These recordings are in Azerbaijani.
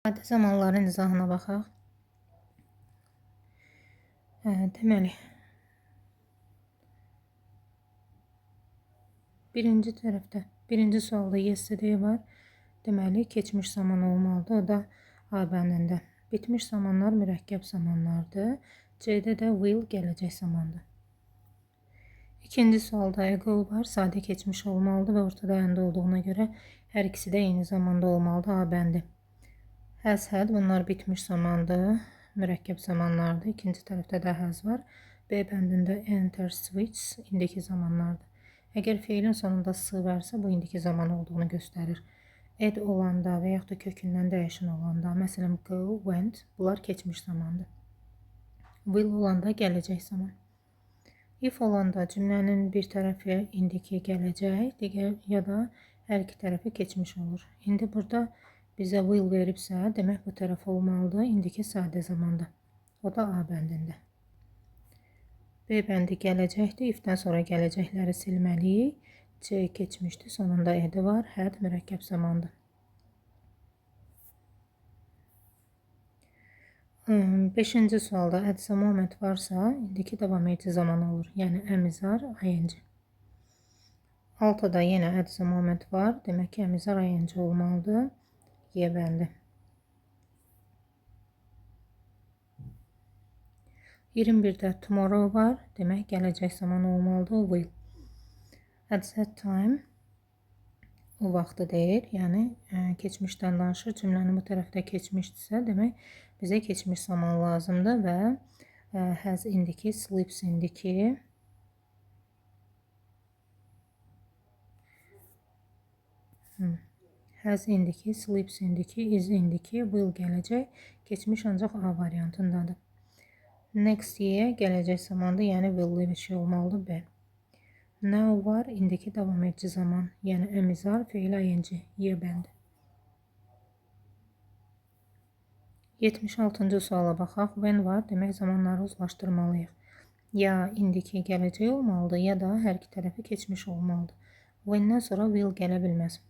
Adi zamanların izahına baxaq. Deməli, birinci sualda yesterday var. Deməli, keçmiş zaman olmalıdır. O da A bəndində. Bitmiş zamanlar mürəkkəb zamanlardır. C-də də will gələcək zamandır. İkinci sualda ago var. Sadə keçmiş olmalıdır və ortada yanda olduğuna görə hər ikisi də eyni zamanda olmalıdır. A bəndi. Has had, bunlar bitmiş zamandır. Mürəkkəb zamanlardır. İkinci tərəfdə də has var. B bəndində enter, switch indiki zamanlardır. Əgər feilin sonunda s varsa, bu indiki zaman olduğunu göstərir. Add olanda və yaxud da kökündən dəyişən olanda, məsələn go, went, bunlar keçmiş zamandır. Will olanda gələcək zaman. If olanda cümlənin bir tərəfi indiki gələcək, digər ya da hər iki tərəfi keçmiş olur. İndi burada bizə will veribsə, demək bu tərəf olmalıdır, indiki sadə zamanda. O da A bəndində. B bəndi gələcəkdir, ifdən sonra gələcəkləri silməliyik. C keçmişdir, sonunda edi var, had mürəkkəb zamandır. Beşinci sualda at the moment varsa, indiki davam edici zaman olur. Yəni əmizar, ing. 6-da yenə at the moment var, demək ki, əmizar, ing olmalıdır. Y bəndi. 21-də tomorrow var, demək gələcək zaman olmalıdır, will. At that time, o vaxtı deyir, yəni keçmişdən danışır, cümlənin bu tərəfdə keçmişdirsə, demək bizə keçmiş zaman lazımdır və has indiki, sleeps indiki, has indiki, sleeps indiki, is indiki, will gələcək, keçmiş ancaq A variantındadır. Next year gələcək zamandır, yəni will-li bir şey olmalıdır B. Now var, indiki davam edici zaman, yəni əmizar, feil ing, Y bəndi. 76-cı suala baxaq. When var, demək zamanları uzlaşdırmalıyıq. Ya indiki gələcək olmalıdır, ya da hər iki tərəfi keçmiş olmalıdır. When-dən sonra will gələ bilməz.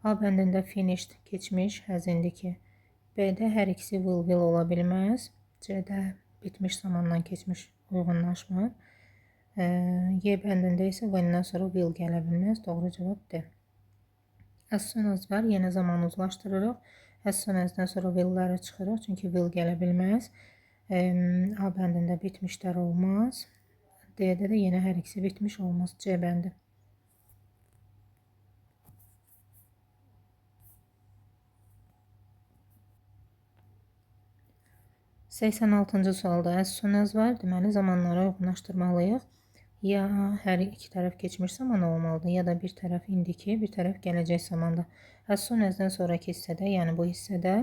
A bəndində finished, keçmiş, has indiki. B-də hər ikisi will ola bilməz. C-də bitmiş zamandan keçmiş uyğunlaşmır. Y bəndində isə when-dən sonra will gələ bilməz. Doğru cavab D. As soon as var, yenə zaman uzlaşdırırıq. As soon as-dən sonra will-ləri çıxırıq, çünki will gələ bilməz. A bəndində bitmişlər olmaz. D-də də yenə hər ikisi bitmiş olmaz. C bəndi. Səksən altıncı sualda as soon as var, deməli zamanlara uyğunlaşdırmalıyıq. Ya hər iki tərəf keçmiş zaman olmalıdır, ya da bir tərəf indiki, bir tərəf gələcək zamanda. As soon as-dən sonraki hissədə, yəni bu hissədə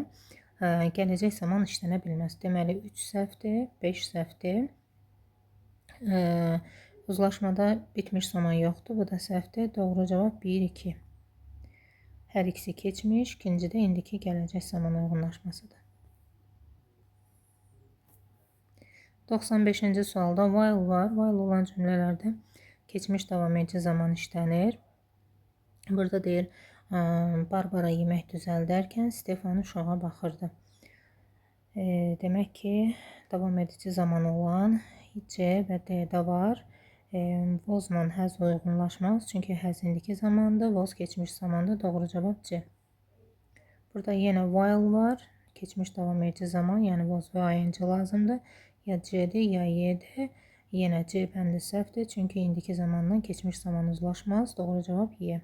gələcək zaman işlənə bilməz. Deməli 3 səhvdir, 5 səhvdir. Uzlaşmada bitmiş zaman yoxdur, bu da səhvdir. Doğru cavab 1, 2. Hər ikisi keçmiş, ikinci də indiki gələcək zaman uyğunlaşmasıdır. 95-ci sualda while var. While olan cümlələrdə keçmiş davam edici zaman işlənir. Burada deyir, Barbara yemək düzəldərkən Stefan uşağa baxırdı. Demək ki, davam edici zaman olan C və D-də var. Wazla has uyğunlaşmaz, çünki has indiki zamandır, was keçmiş zamandır. Doğru cavab C. Burada yenə while var. Keçmiş davam edici zaman, yəni was və ing lazımdır. Ya C-dir, ya Y-dir. Yenə C bəndi səhvdir, çünki indiki zamandan keçmiş zaman uzlaşmaz. Doğru cavab Y.